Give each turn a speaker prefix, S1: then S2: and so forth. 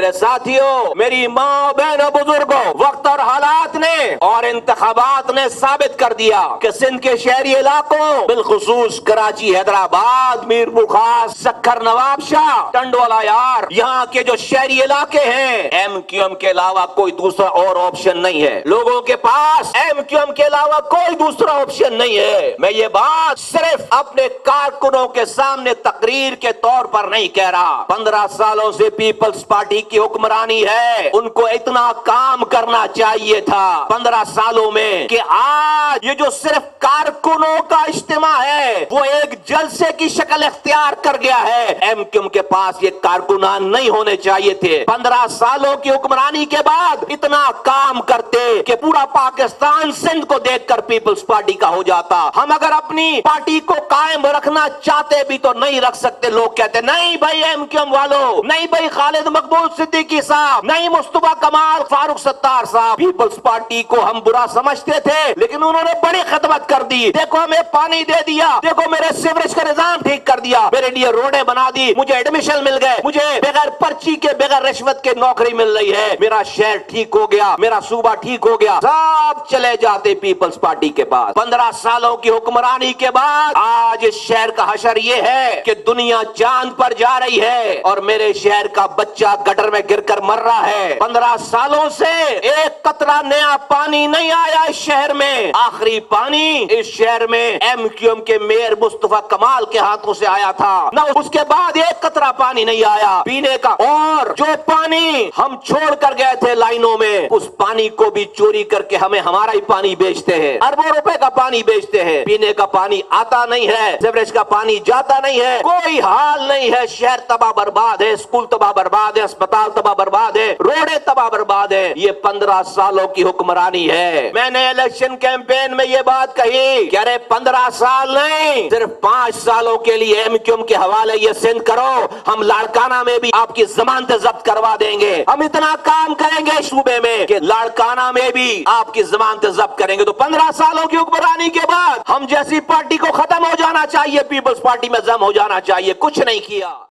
S1: میرے ساتھیوں، میری ماں بہنوں بزرگوں، وقت اور حالات نے اور انتخابات نے ثابت کر دیا کہ سندھ کے شہری علاقوں بالخصوص کراچی، حیدرآباد، میرپور خاص، سکھر، نواب شاہ، ٹنڈوالا یار، یہاں کے جو شہری علاقے ہیں ایم کیو ایم کے علاوہ کوئی دوسرا اور آپشن نہیں ہے۔ لوگوں کے پاس ایم کیو ایم کے علاوہ کوئی دوسرا آپشن نہیں ہے۔ میں یہ بات صرف اپنے کارکنوں کے سامنے تقریر کے طور پر نہیں کہہ رہا۔ 15 سالوں سے پیپلز پارٹی کی حکمرانی ہے، ان کو اتنا کام کرنا چاہیے تھا 15 سالوں میں کہ آج یہ جو صرف کارکنوں کا اجتماع ہے وہ ایک جلسے کی شکل اختیار کر گیا ہے۔ ایم کیو ایم کے پاس یہ کارکنان نہیں ہونے چاہیے تھے۔ 15 سالوں کی حکمرانی کے بعد اتنا کام کرتے کہ پورا پاکستان سندھ کو دیکھ کر پیپلز پارٹی کا ہو جاتا۔ ہم اگر اپنی پارٹی کو قائم رکھنا چاہتے بھی تو نہیں رکھ سکتے۔ لوگ کہتے نہیں بھائی ایم کیو ایم والو، نہیں بھائی خالد مقبول صدیقی صاحب، نہیں مصطفیٰ کمال فاروق ستار صاحب۔ پیپلز پارٹی کو ہم برا سمجھتے تھے لیکن انہوں نے بڑی خدمت کر دی۔ دیکھو ہمیں پانی دے دیا، دیکھو میرے سیوریج کا نظام ٹھیک کر دیا، میرے لیے روڈیں بنا دی، مجھے ایڈمیشن مل گئے، مجھے بغیر پرچی کے بغیر رشوت کے نوکری مل رہی ہے، میرا شہر ٹھیک ہو گیا، میرا صوبہ ٹھیک ہو گیا۔ سب چلے جاتے پیپلز پارٹی کے پاس۔ 15 سالوں کی حکمرانی کے بعد آج اس شہر کا حشر یہ ہے کہ دنیا چاند پر جا رہی ہے اور میرے شہر کا بچہ گٹر میں گر کر مر رہا ہے۔ 15 سالوں سے ایک قطرہ نیا پانی نہیں آیا اس شہر میں۔ آخری پانی اس شہر میں ایم کیو ایم کے میئر مصطفیٰ کمال کے ہاتھوں سے آیا تھا، نہ اس کے بعد ایک قطرہ پانی نہیں آیا پینے کا۔ اور جو پانی ہم چھوڑ کر گئے تھے لائنوں میں، اس پانی کو بھی چوری کر کے ہمیں ہمارا ہی پانی بیچتے ہیں، اربوں روپے کا پانی بیچتے ہیں۔ پینے کا پانی آتا نہیں ہے، سیوریج کا پانی جاتا نہیں ہے، کوئی حال نہیں ہے۔ شہر تباہ برباد ہے، اسکول تباہ برباد ہے، اسپتال تباہ برباد ہے، روڈیں تباہ برباد ہے۔ یہ 15 سالوں کی حکمرانی ہے۔ میں نے الیکشن کیمپین میں یہ بات کہی کہ ارے 15 سال نہیں، صرف 5 سالوں کے لیے ایم کیو ایم کے حوالے یہ سندھ کرو، ہم لاڑکانہ میں بھی آپ کی ضمانتیں ضبط کروا دیں گے۔ ہم اتنا کام کریں گے صوبے میں کہ لاڑکانہ میں بھی آپ کی ضمانتیں ضبط کریں گے۔ تو 15 سالوں کی حکمرانی کے بعد ہم جیسی پارٹی کو ختم ہو جانا چاہیے، پیپلز پارٹی میں ضم ہو جانا چاہیے، کچھ نہیں کیا۔